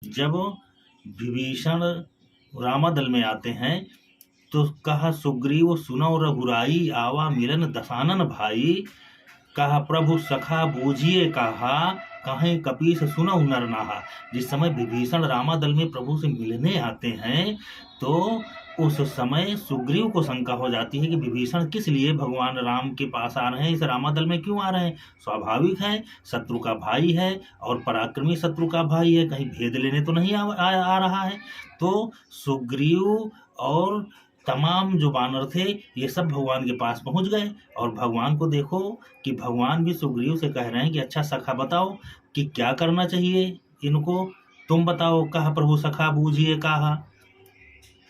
जब विभीषण रामादल में आते हैं तो कहा, सुग्रीव सुनौ रघुराई आवा मिलन दसानन भाई। कहा, प्रभु सखा बूझिए कहा, कहें कपीस सुनौ नर नाहा। जिस समय विभीषण रामादल में प्रभु से मिलने आते हैं तो उस समय सुग्रीव को शंका हो जाती है कि विभीषण किस लिए भगवान राम के पास आ रहे हैं, इस रामादल में क्यों आ रहे हैं। स्वाभाविक है, शत्रु का भाई है और पराक्रमी शत्रु का भाई है, कहीं भेद लेने तो नहीं आ रहा है। तो सुग्रीव और तमाम जो बानर थे ये सब भगवान के पास पहुंच गए और भगवान को देखो कि भगवान भी सुग्रीव से कह रहे हैं कि अच्छा सखा बताओ कि क्या करना चाहिए इनको, तुम बताओ। कहा, प्रभु सखा बूझिए कहा,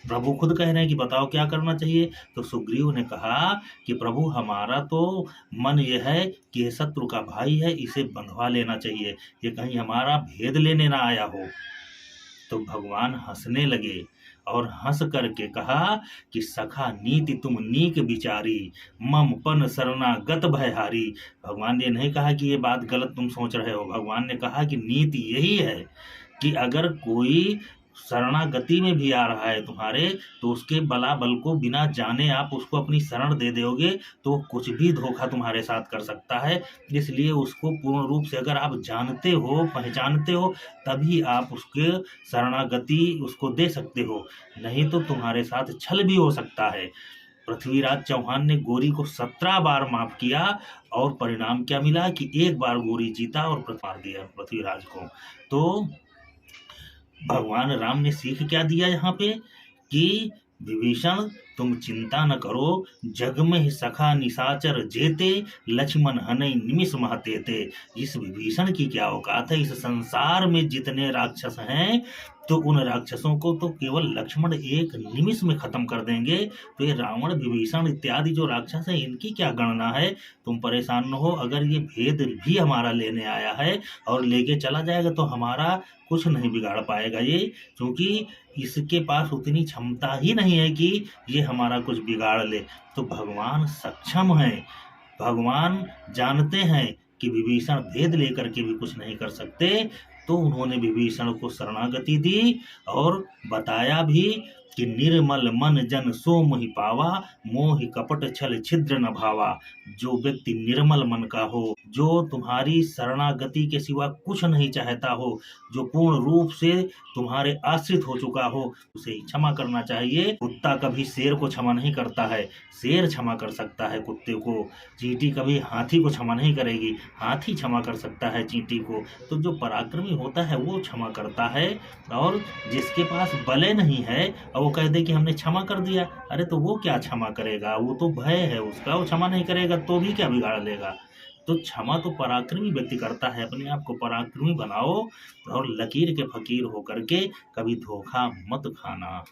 प्रभु खुद कह रहे हैं कि बताओ क्या करना चाहिए। तो सुग्रीव ने कहा कि प्रभु हमारा तो मन यह है कि ये शत्रु का भाई है, इसे बंधवा लेना चाहिए, ये कहीं हमारा भेद लेने ना आया हो। तो भगवान हंसने लगे और हंस करके कहा कि सखा नीति तुम नीक विचारी, मम पन शरणागत भयहारी। भगवान ने नहीं कहा कि ये बात गलत तुम सोच रहे हो, भगवान ने कहा कि नीति यही है कि अगर कोई शरणागति में भी आ रहा है तुम्हारे तो उसके बल को बिना जाने आप उसको अपनी शरण दे दोगे तो कुछ भी धोखा तुम्हारे साथ कर सकता है। इसलिए उसको पूर्ण रूप से अगर आप जानते हो, पहचानते हो, तभी आप उसके शरणागति उसको दे सकते हो, नहीं तो तुम्हारे साथ छल भी हो सकता है। पृथ्वीराज चौहान ने गोरी को 17 बार माफ किया और परिणाम क्या मिला कि एक बार गोरी जीता और मार दिया पृथ्वीराज को। तो भगवान राम ने सीख क्या दिया यहाँ पे कि विभीषण तुम चिंता न करो, जग में ही सखा निशाचर जेते, लक्ष्मण हनई निमिष महतेते। इस विभीषण की क्या औकात है, इस संसार में जितने राक्षस हैं तो उन राक्षसों को तो केवल लक्ष्मण एक निमिष में खत्म कर देंगे। तो ये रावण विभीषण इत्यादि जो राक्षस हैं इनकी क्या गणना है। तुम परेशान न हो, अगर ये भेद भी हमारा लेने आया है और लेके चला जाएगा तो हमारा कुछ नहीं बिगाड़ पाएगा ये, क्योंकि इसके पास उतनी क्षमता ही नहीं है कि ये हमारा कुछ बिगाड़ ले। तो भगवान सक्षम है, भगवान जानते हैं कि विभीषण भेद लेकर के भी कुछ नहीं कर सकते। तो उन्होंने विभीषण को शरणागति दी और बताया भी कि निर्मल मन जन सो मोहि पावा, मोहि कपट छल छिद्र न भावा। जो व्यक्ति निर्मल मन का हो, जो तुम्हारी शरणागति के सिवा कुछ नहीं चाहता हो, जो पूर्ण रूप से तुम्हारे आश्रित हो चुका हो, उसे क्षमा करना चाहिए। कुत्ता कभी शेर को क्षमा नहीं करता है, शेर क्षमा कर सकता है कुत्ते को। चींटी कभी हाथी को क्षमा नहीं करेगी, हाथी क्षमा कर सकता है चींटी को। तो जो पराक्रमी होता है वो क्षमा करता है, और जिसके पास बले नहीं है और वो कह दे कि हमने क्षमा कर दिया, अरे तो वो क्या क्षमा करेगा, वो तो भय है उसका, वो क्षमा नहीं करेगा तो भी क्या बिगाड़ लेगा। तो क्षमा तो पराक्रमी व्यक्ति करता है। अपने आप को पराक्रमी बनाओ और लकीर के फकीर होकर के कभी धोखा मत खाना।